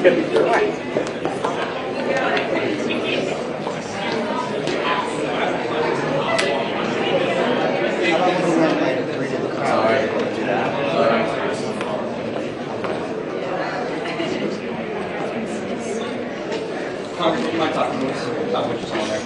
You might talk about what you saw there.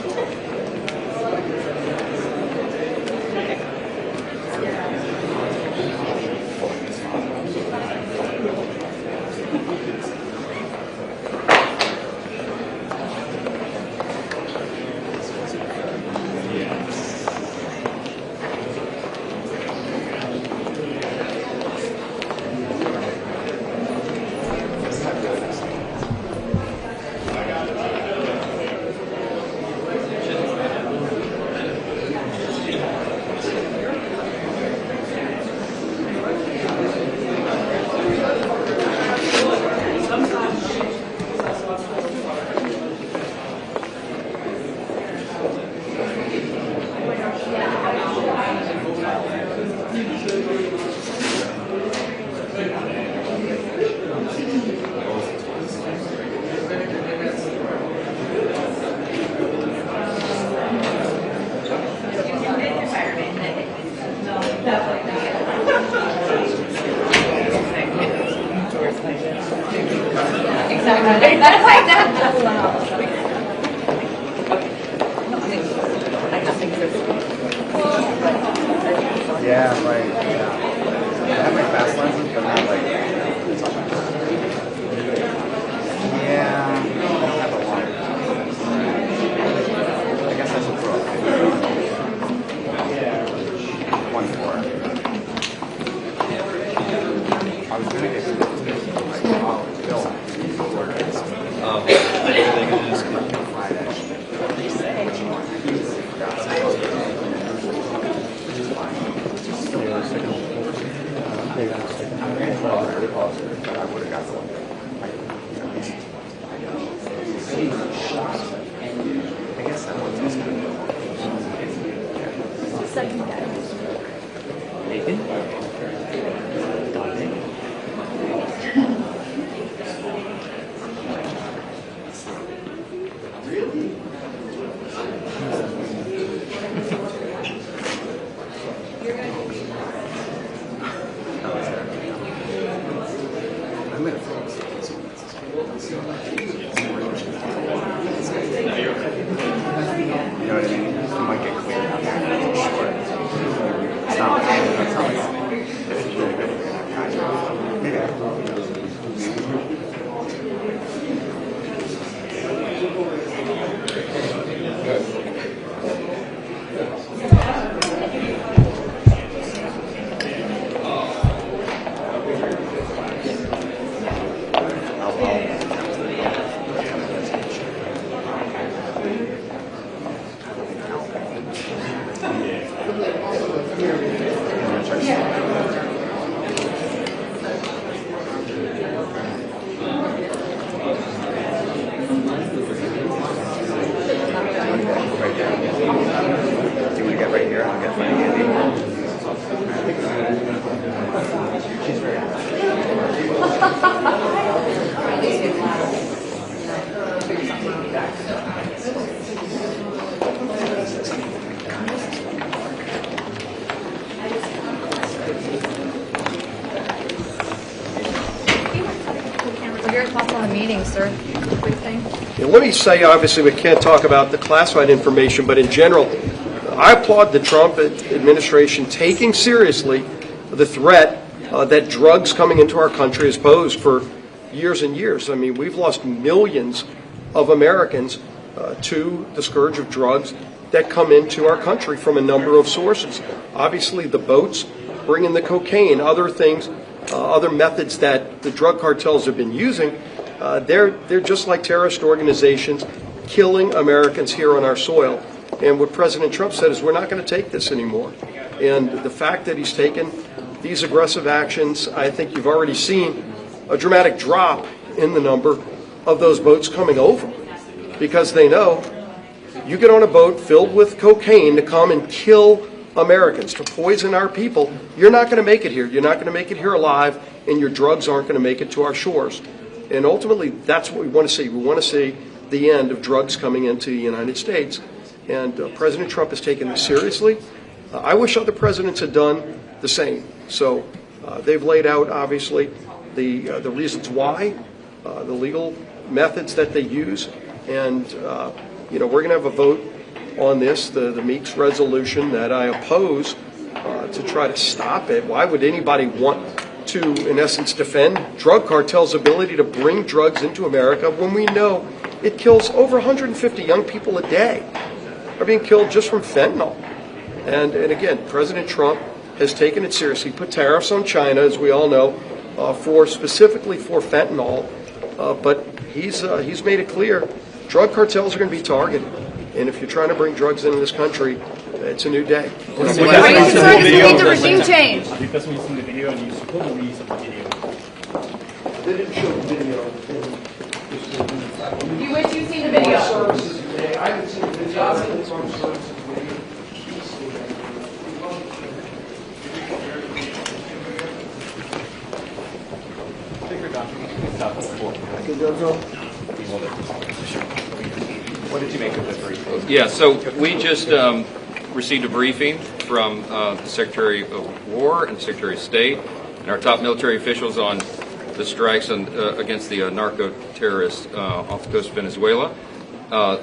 Yeah, right. Yeah. I have my fast lenses, but not like. Yeah, I don't have a long. I guess I should throw it. 1.4. I was gonna get Bill. I would have got the one. I guess that one's just good. Second guy. Nathan? You know what I mean? You might get cleared out there. It's short. It's not like that's how it's really good. Your thoughts on the meeting, sir? Quick thing. Yeah, let me say, obviously, we can't talk about the classified information, but in general, I applaud the Trump administration taking seriously the threat that drugs coming into our country has posed for years and years. I mean, we've lost millions of Americans to the scourge of drugs that come into our country from a number of sources. Obviously, the boats bring in the cocaine, other things, other methods that the drug cartels have been using. They're just like terrorist organizations killing Americans here on our soil. And what President Trump said is, we're not going to take this anymore. And the fact that he's taken these aggressive actions, I think you've already seen a dramatic drop in the number of those boats coming over, because they know you get on a boat filled with cocaine to come and kill Americans, to poison our people, you're not going to make it here. You're not going to make it here alive, and your drugs aren't going to make it to our shores. And ultimately, that's what we want to see. We want to see the end of drugs coming into the United States. And President Trump has taken this seriously. I wish other presidents had done the same. So they've laid out, obviously, the reasons why, the legal methods that they use. And, we're going to have a vote on this, the Meeks resolution that I oppose to try to stop it. Why would anybody want to, in essence, defend drug cartels' ability to bring drugs into America when we know it kills over 150 young people a day are being killed just from fentanyl? And again, President Trump has taken it seriously. He put tariffs on China, as we all know, specifically for fentanyl. But he's made it clear drug cartels are going to be targeted. And if you're trying to bring drugs into this country, it's a new day. Are you concerned you need the regime change? Have you personally seen the video and you support the release of the video? They didn't show the video. You wish you'd seen the video. I haven't seen the video. I haven't seen the services video. What did you make of the briefing? Yeah, so we just received a briefing from the Secretary of War and the Secretary of State and our top military officials on the strikes against the narco-terrorists off the coast of Venezuela.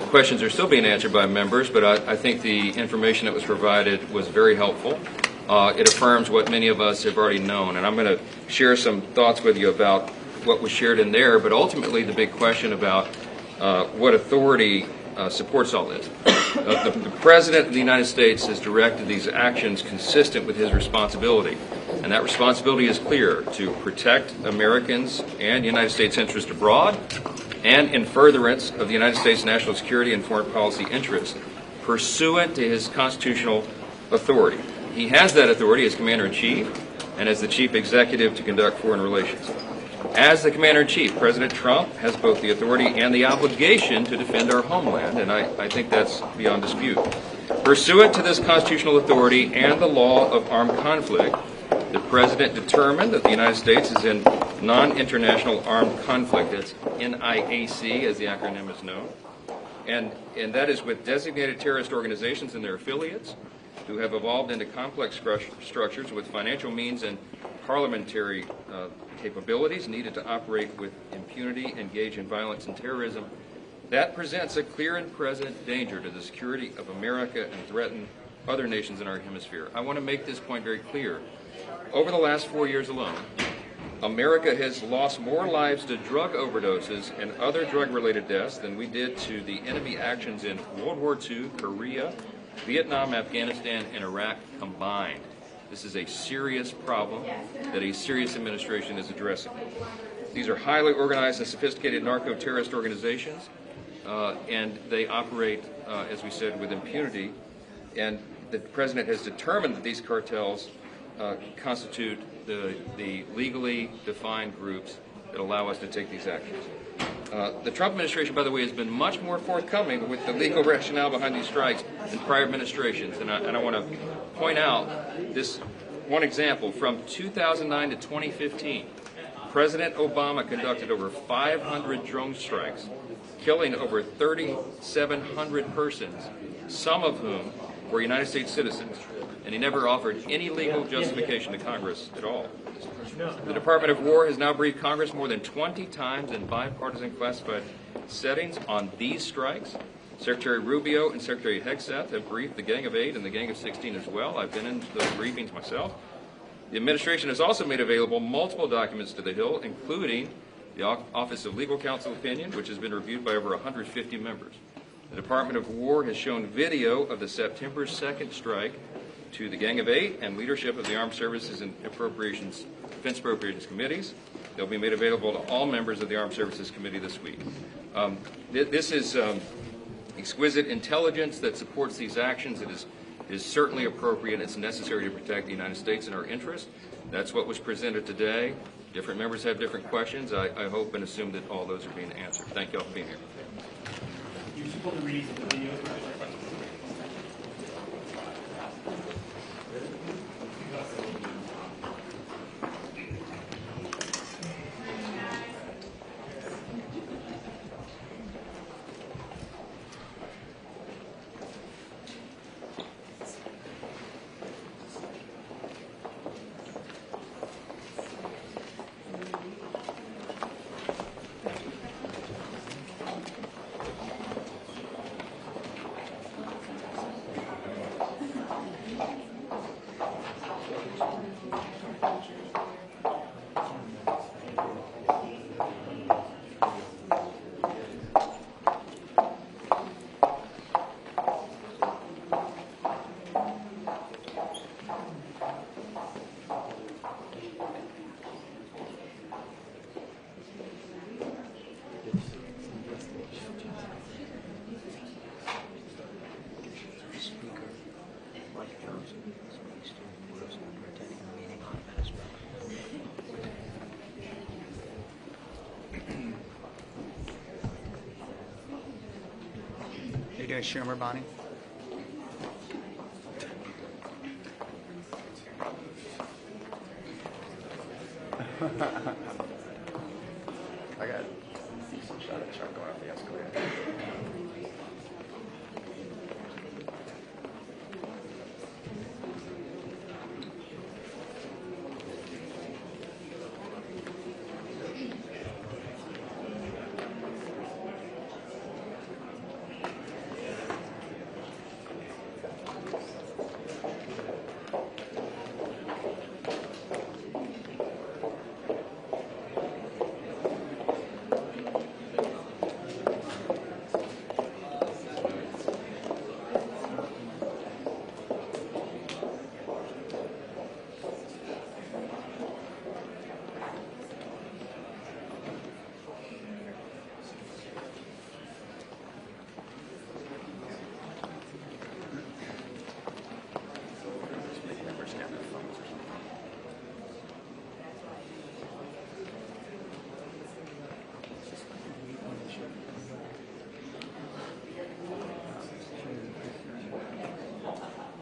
Questions are still being answered by members, but I think the information that was provided was very helpful. It affirms what many of us have already known, and I'm going to share some thoughts with you about what was shared in there, but ultimately the big question about what authority supports all this. The President of the United States has directed these actions consistent with his responsibility, and that responsibility is clear: to protect Americans and United States interests abroad and in furtherance of the United States national security and foreign policy interests, pursuant to his constitutional authority. He has that authority as Commander-in-Chief and as the Chief Executive to conduct foreign relations. As the Commander-in-Chief, President Trump has both the authority and the obligation to defend our homeland, and I think that's beyond dispute. Pursuant to this constitutional authority and the law of armed conflict, the President determined that the United States is in non-international armed conflict. That's NIAC, as the acronym is known. And that is with designated terrorist organizations and their affiliates who have evolved into complex structures with financial means and parliamentary capabilities needed to operate with impunity, engage in violence and terrorism. That presents a clear and present danger to the security of America and threaten other nations in our hemisphere. I want to make this point very clear. Over the last 4 years alone, America has lost more lives to drug overdoses and other drug-related deaths than we did to the enemy actions in World War II, Korea, Vietnam, Afghanistan, and Iraq combined. This is a serious problem that a serious administration is addressing. These are highly organized and sophisticated narco-terrorist organizations, and they operate, as we said, with impunity. And the President has determined that these cartels constitute the legally defined groups that allow us to take these actions. The Trump administration, by the way, has been much more forthcoming with the legal rationale behind these strikes than prior administrations. And I want to point out this one example. From 2009 to 2015, President Obama conducted over 500 drone strikes, killing over 3,700 persons, some of whom were United States citizens, and he never offered any legal justification to Congress at all. The Department of War has now briefed Congress more than 20 times in bipartisan classified settings on these strikes. Secretary Rubio and Secretary Hegseth have briefed the Gang of 8 and the Gang of 16 as well. I've been in those briefings myself. The administration has also made available multiple documents to the Hill, including the Office of Legal Counsel opinion, which has been reviewed by over 150 members. The Department of War has shown video of the September 2nd strike to the Gang of 8 and leadership of the Armed Services and Defense Appropriations Committees. They'll be made available to all members of the Armed Services Committee this week. This is exquisite intelligence that supports these actions. It is certainly appropriate. It's necessary to protect the United States and our interests. That's what was presented today. Different members have different questions. I hope and assume that all those are being answered. Thank you all for being here. You support the release of the video? you doing Schumer, Bonnie? I got a decent shot at Trump going up the escalator.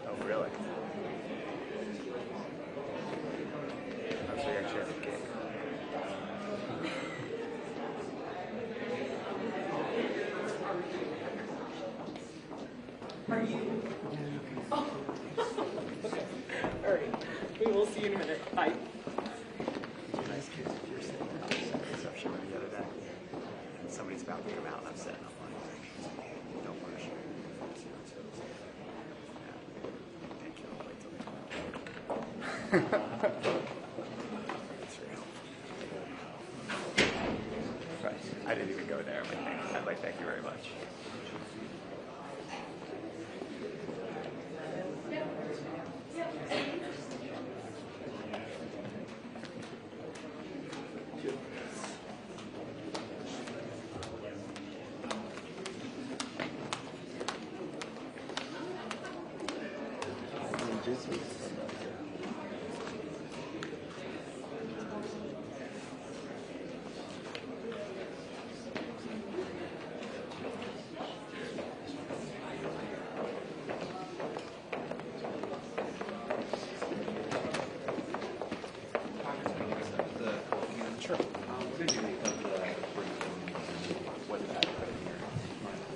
Oh, really? Oh, so you actually have a gig. All right. We will see you in a minute. Bye. Nice case if you're sitting there at the reception the other day and somebody's about to come out and I'm sitting up like, don't push. Thank you. I'll wait till they come out. It's real. Right. I didn't even go there. I'd like, thank you very much.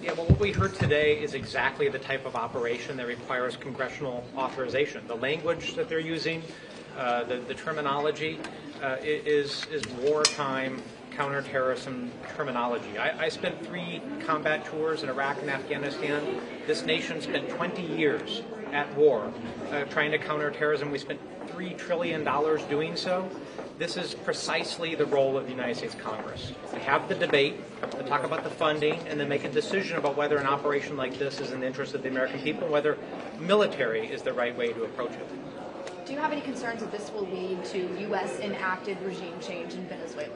Yeah, well, what we heard today is exactly the type of operation that requires congressional authorization. The language that they're using, the terminology is wartime counterterrorism terminology. I spent 3 combat tours in Iraq and Afghanistan. This nation spent 20 years at war trying to counter terrorism. We spent $3 trillion doing so. This is precisely the role of the United States Congress. To have the debate, to talk about the funding, and then make a decision about whether an operation like this is in the interest of the American people, whether military is the right way to approach it. Do you have any concerns that this will lead to U.S. enacted regime change in Venezuela?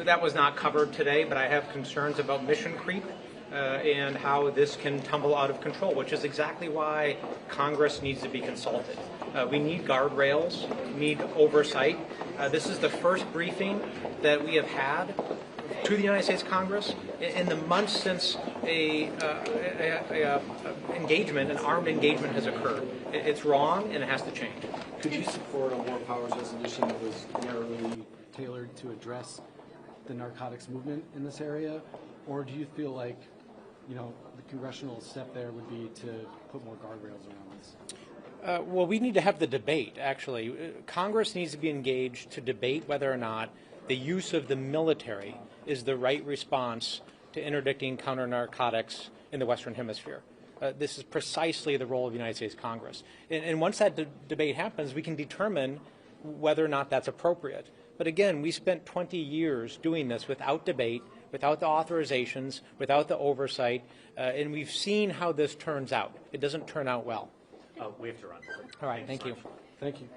That was not covered today, but I have concerns about mission creep and how this can tumble out of control, which is exactly why Congress needs to be consulted. We need guardrails, we need oversight. This is the first briefing that we have had to the United States Congress in the months since an armed engagement has occurred. It's wrong and it has to change. Could you support a War Powers resolution that was narrowly tailored to address the narcotics movement in this area? Or do you feel like, the congressional step there would be to put more guardrails around this? Well, we need to have the debate, actually. Congress needs to be engaged to debate whether or not the use of the military is the right response to interdicting counter-narcotics in the Western Hemisphere. This is precisely the role of the United States Congress. And once that debate happens, we can determine whether or not that's appropriate. But again, we spent 20 years doing this without debate, without the authorizations, without the oversight, and we've seen how this turns out. It doesn't turn out well. We have to run. All right, thank you. Thank you.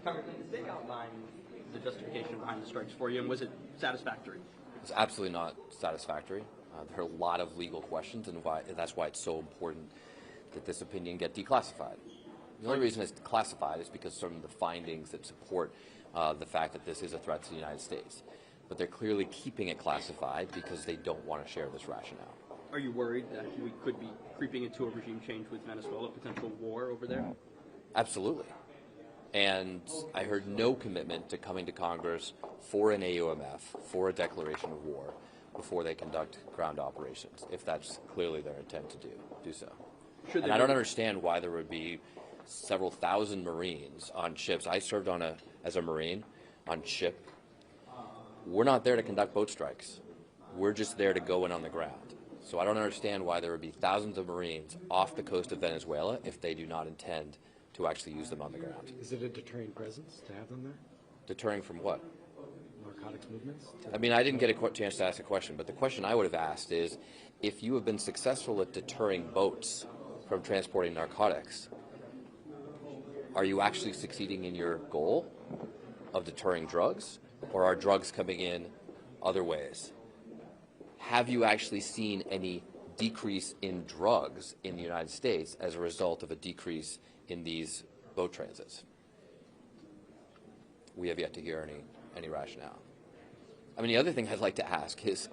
Congressman, they outlined the justification behind the strikes for you, and was it satisfactory? It's absolutely not satisfactory. There are a lot of legal questions, and that's why it's so important that this opinion get declassified. The only reason it's declassified is because some of the findings that support the fact that this is a threat to the United States. But they're clearly keeping it classified because they don't want to share this rationale. Are you worried that we could be creeping into a regime change with Venezuela, potential war over there? Absolutely. And I heard no commitment to coming to Congress for an AUMF, for a declaration of war, before they conduct ground operations, if that's clearly their intent to do so. And I don't understand why there would be several thousand Marines on ships. I served as a Marine on ship. We're not there to conduct boat strikes. We're just there to go in on the ground. So I don't understand why there would be thousands of Marines off the coast of Venezuela if they do not intend to actually use them on the ground. Is it a deterring presence to have them there? Deterring from what? Narcotics movements? I mean, I didn't get a chance to ask a question, but the question I would have asked is, if you have been successful at deterring boats from transporting narcotics, are you actually succeeding in your goal of deterring drugs, or are drugs coming in other ways? Have you actually seen any decrease in drugs in the United States as a result of a decrease in these boat transits? We have yet to hear any rationale. I mean, the other thing I'd like to ask is,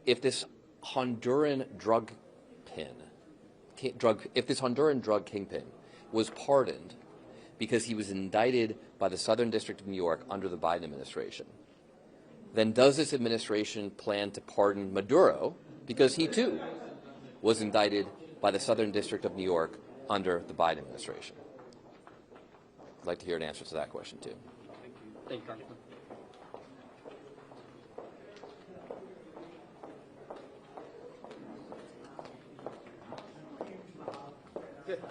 if this Honduran drug kingpin was pardoned because he was indicted by the Southern District of New York under the Biden administration, then does this administration plan to pardon Maduro because he too was indicted by the Southern District of New York under the Biden administration? I'd like to hear an answer to that question too. Thank you, Congressman. Good.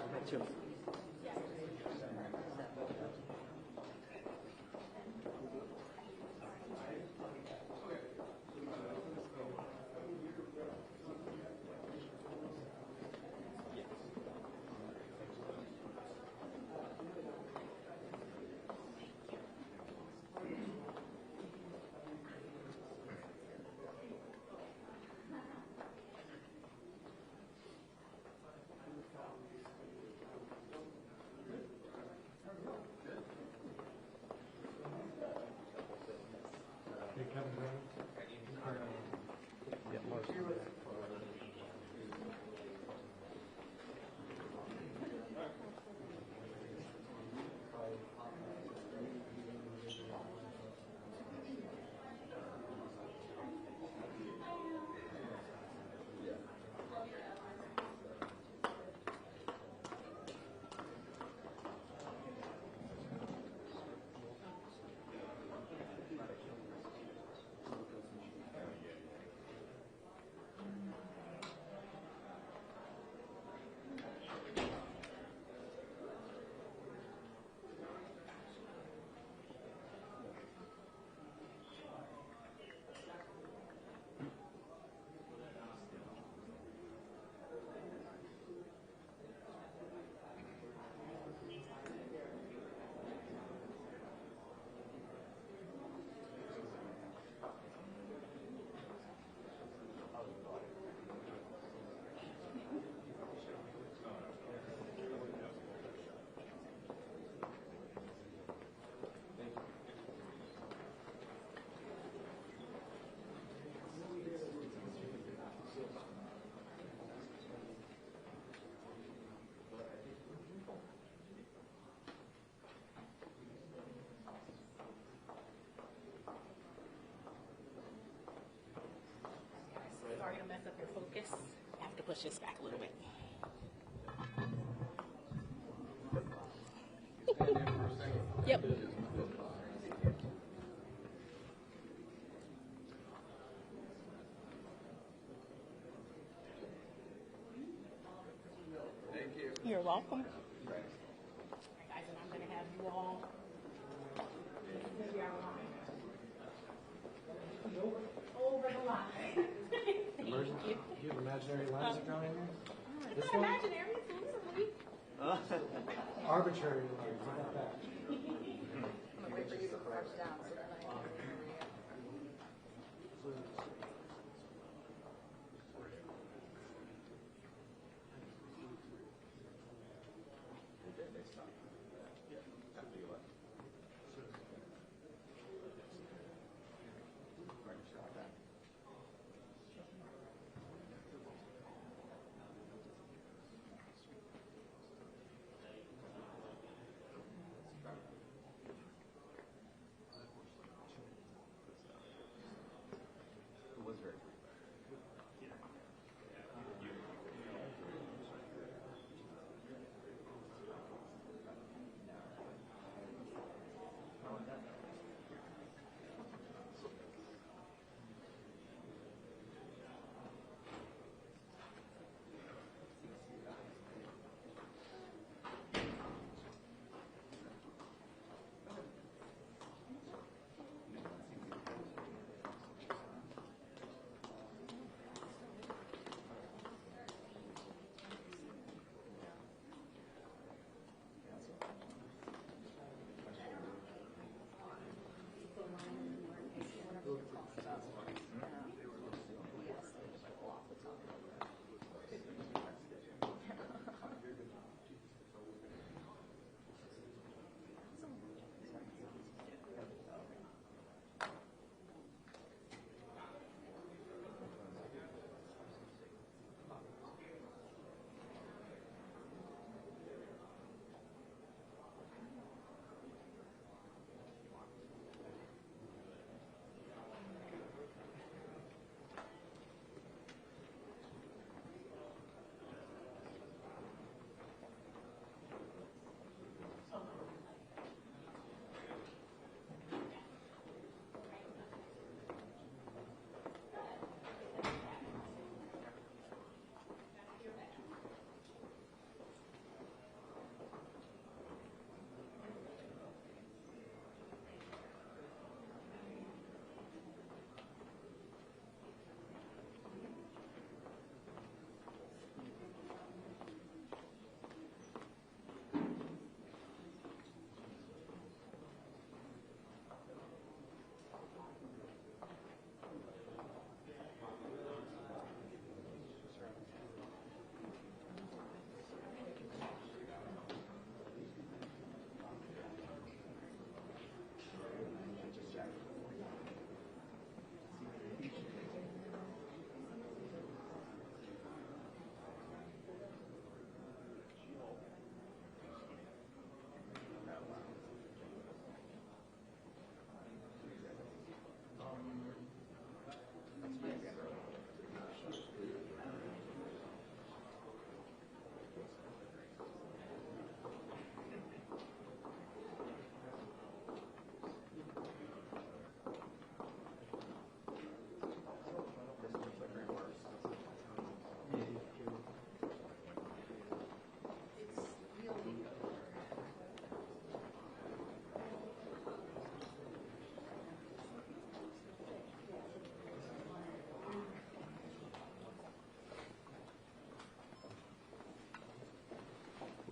Sorry to mess up your focus. I have to push this back a little bit. Yep. Thank you. You're welcome. Guys, and I'm going to have you all. Over the line. Emergency? Do you have imaginary lines around here? It's not imaginary, it's literally. arbitrary alarms. How about that? I'm gonna wait for you to crouch down so that I can react.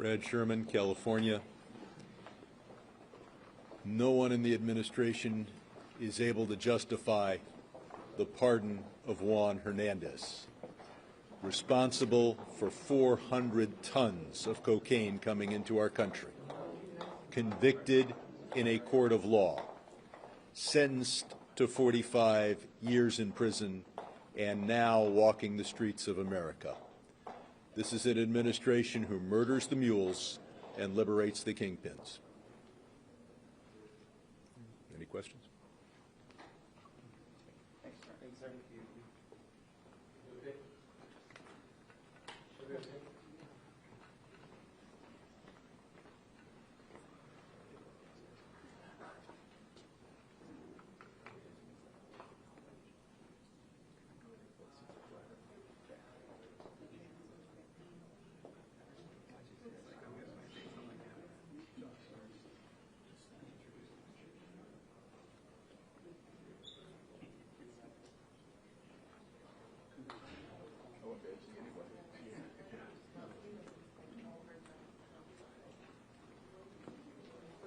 Brad Sherman, California. No one in the administration is able to justify the pardon of Juan Hernandez, responsible for 400 tons of cocaine coming into our country, convicted in a court of law, sentenced to 45 years in prison, and now walking the streets of America. This is an administration who murders the mules and liberates the kingpins. Any questions?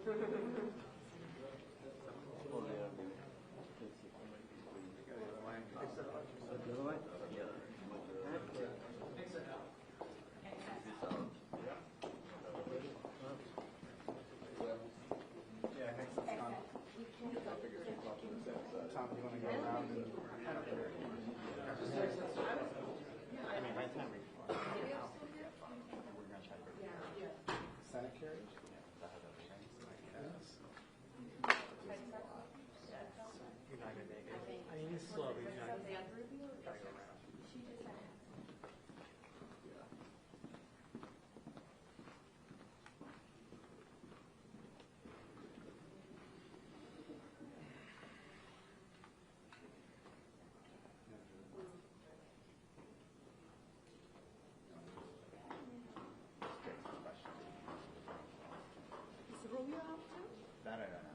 Tom, do you want to go around and Senate carriage? I mean, he's slow. He's not. Is Rubio out too? That I don't know.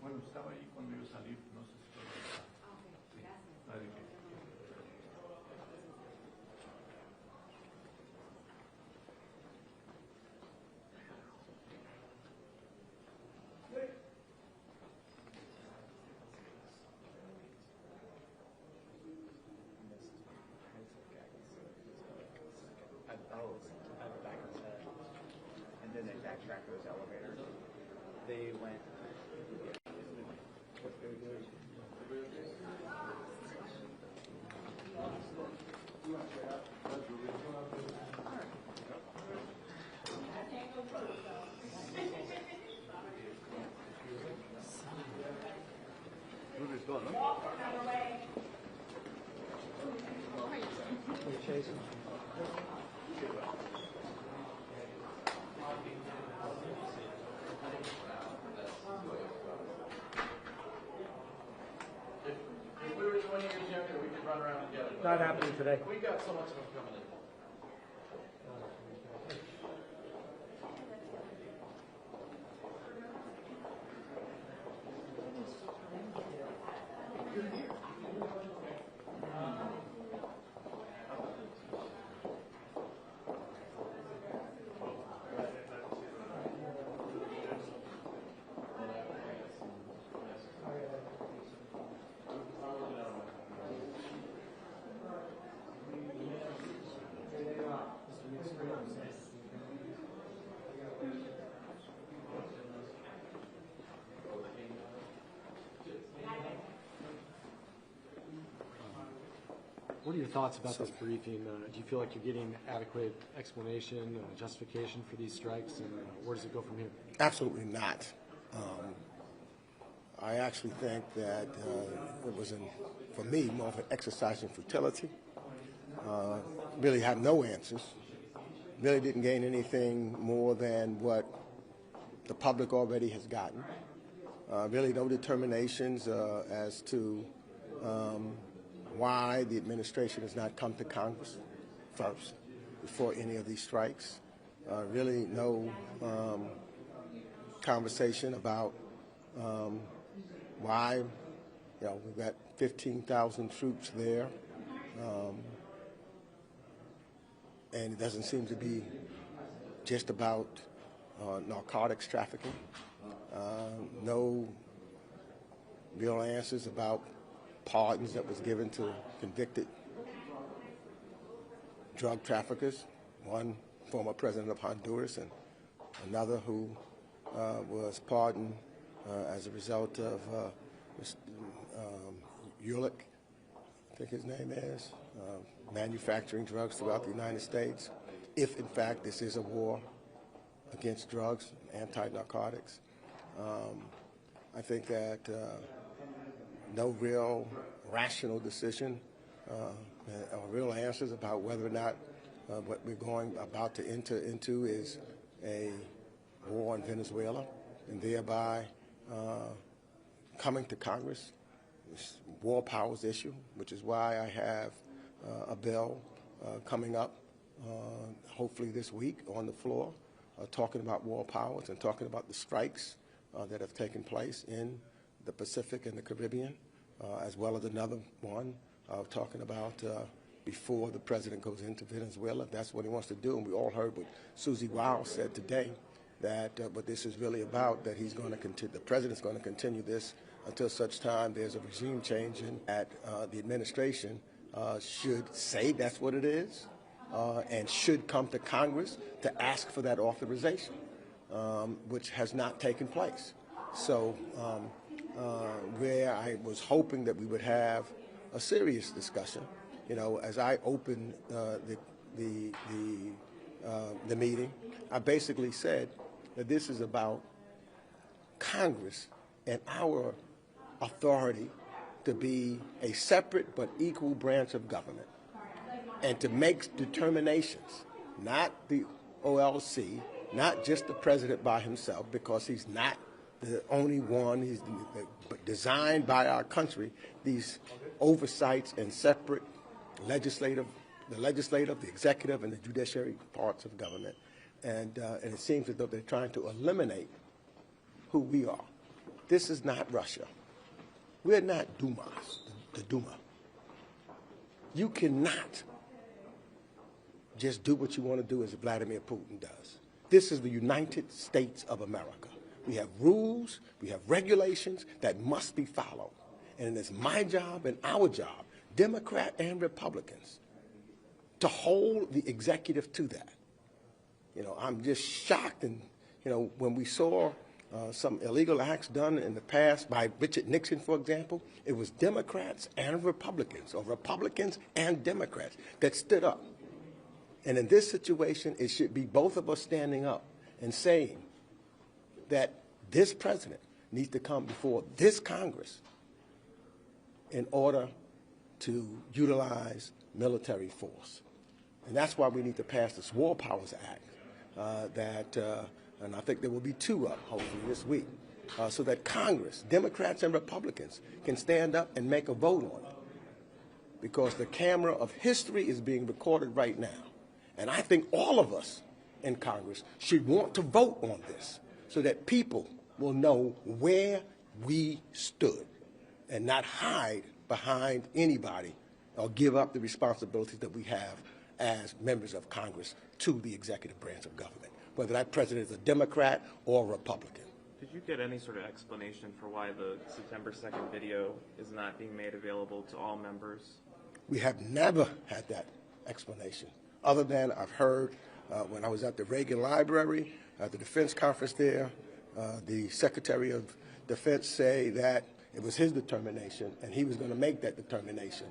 Bueno, estaba ahí cuando yo salí, no sé si todavía está. Sí, nadie que- Oh, at the back of his head. And then they backtracked those elevators. They went. Rubio's gone, huh? If we were 20 years younger, we could run around together. Not happening today. We got so much of them coming in. What are your thoughts about this briefing? Do you feel like you're getting adequate explanation, justification for these strikes, and where does it go from here? Absolutely not. I actually think that it was, for me, more of an exercise in futility. Really have no answers. Really didn't gain anything more than what the public already has gotten. Really no determinations as to why the administration has not come to Congress first before any of these strikes. Really no conversation about why, we've got 15,000 troops there, and it doesn't seem to be just about narcotics trafficking. No real answers about pardons that was given to convicted drug traffickers, one former president of Honduras and another who was pardoned as a result of Ulick, I think his name is, manufacturing drugs throughout the United States, if in fact this is a war against drugs, anti-narcotics. I think that no real rational decision or real answers about whether or not what we're about to enter into is a war in Venezuela, and thereby coming to Congress, this war powers issue, which is why I have a bill coming up hopefully this week on the floor, talking about war powers and talking about the strikes that have taken place in the Pacific and the Caribbean, as well as another one talking about before the president goes into Venezuela, if that's what he wants to do. And we all heard what Susie Wiles said today, that what this is really about, that he's going to continue, the president's going to continue this until such time there's a regime change, and that the administration should say that's what it is, and should come to Congress to ask for that authorization, which has not taken place. So where I was hoping that we would have a serious discussion, you know, as I opened the meeting, I basically said that this is about Congress and our authority to be a separate but equal branch of government, and to make determinations, not the OLC, not just the president by himself, because he's not the only one. He's designed by our country, these oversights and separate the legislative, the executive, and the judiciary parts of government. And it seems as though they're trying to eliminate who we are. This is not Russia. We're not Dumas, the Duma. You cannot just do what you want to do as Vladimir Putin does. This is the United States of America. We have rules, we have regulations that must be followed. And it's my job and our job, Democrat and Republicans, to hold the executive to that. You know, I'm just shocked, and you know, when we saw some illegal acts done in the past by Richard Nixon, for example, it was Democrats and Republicans, or Republicans and Democrats, that stood up. And in this situation, it should be both of us standing up and saying that this president needs to come before this Congress in order to utilize military force. And that's why we need to pass this War Powers Act and I think there will be two up, hopefully, this week, so that Congress, Democrats and Republicans, can stand up and make a vote on it. Because the camera of history is being recorded right now. And I think all of us in Congress should want to vote on this so that people will know where we stood and not hide behind anybody or give up the responsibilities that we have as members of Congress to the executive branch of government, whether that president is a Democrat or a Republican. Did you get any sort of explanation for why the September 2nd video is not being made available to all members? We have never had that explanation, other than I've heard when I was at the Reagan Library, at the Defense Conference there, the Secretary of Defense say that it was his determination and he was going to make that determination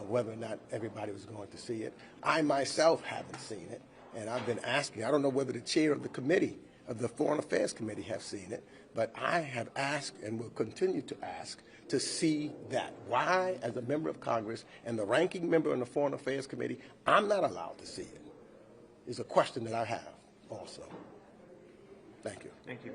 whether or not everybody was going to see it. I myself haven't seen it, and I've been asking. I don't know whether the chair of the committee, of the Foreign Affairs Committee, have seen it, but I have asked and will continue to ask to see that. Why, as a member of Congress and the ranking member in the Foreign Affairs Committee, I'm not allowed to see it, is a question that I have also. Thank you. Thank you.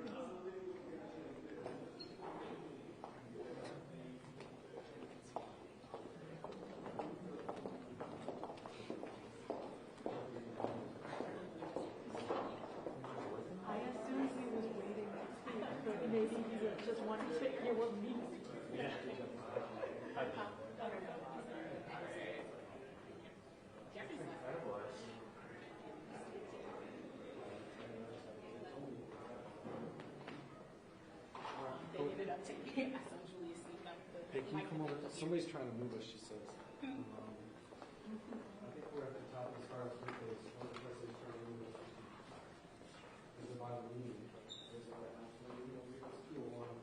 Hey, can you come over? Somebody's trying to move us, she says. I think we're at the top as far as the case. One of the president's trying to move us. There's a lot of meeting. There's a lot of meeting. It's 201.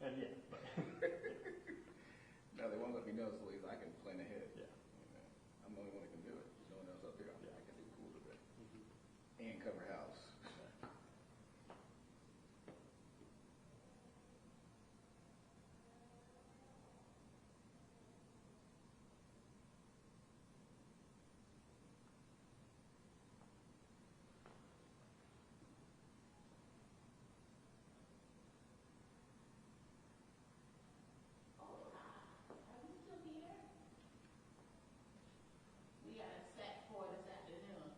And yeah, but no, they won't let me know, so at least I can plan ahead. yeah. I'm the only one that can do it. There's no one else up here. I can do cool with it. And cover house. We got a set for this afternoon.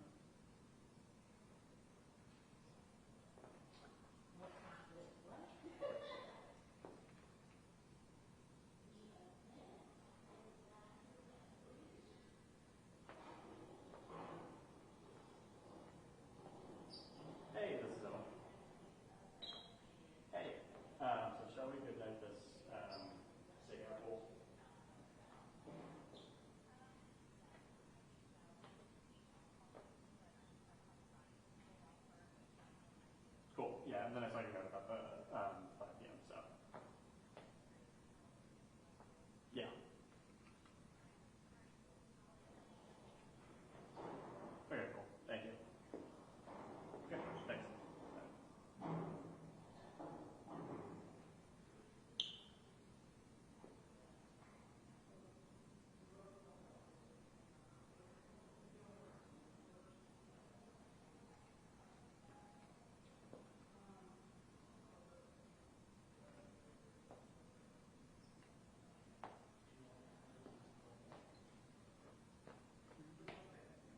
What conflict? What? Hey, this is Owen. Hey, so shall we goodnight this Stakeout poll? Cool. Yeah, and then I saw your note about the 5 p.m. So yeah. Okay, cool. Thank you. Okay, thanks.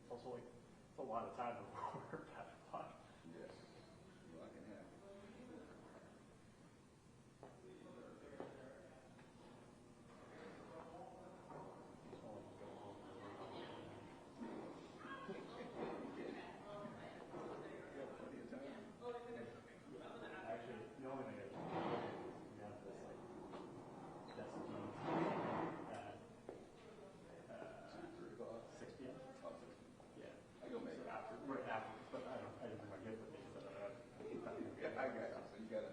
It's also like it's a lot of time before 5 o'clock. Yes. Well, I can have it. Actually, the only thing is we have this like destiny at 6 p.m. Yeah. I go make it. After, right after, but I didn't bring my gift with me, so Yeah, I got it. So you got to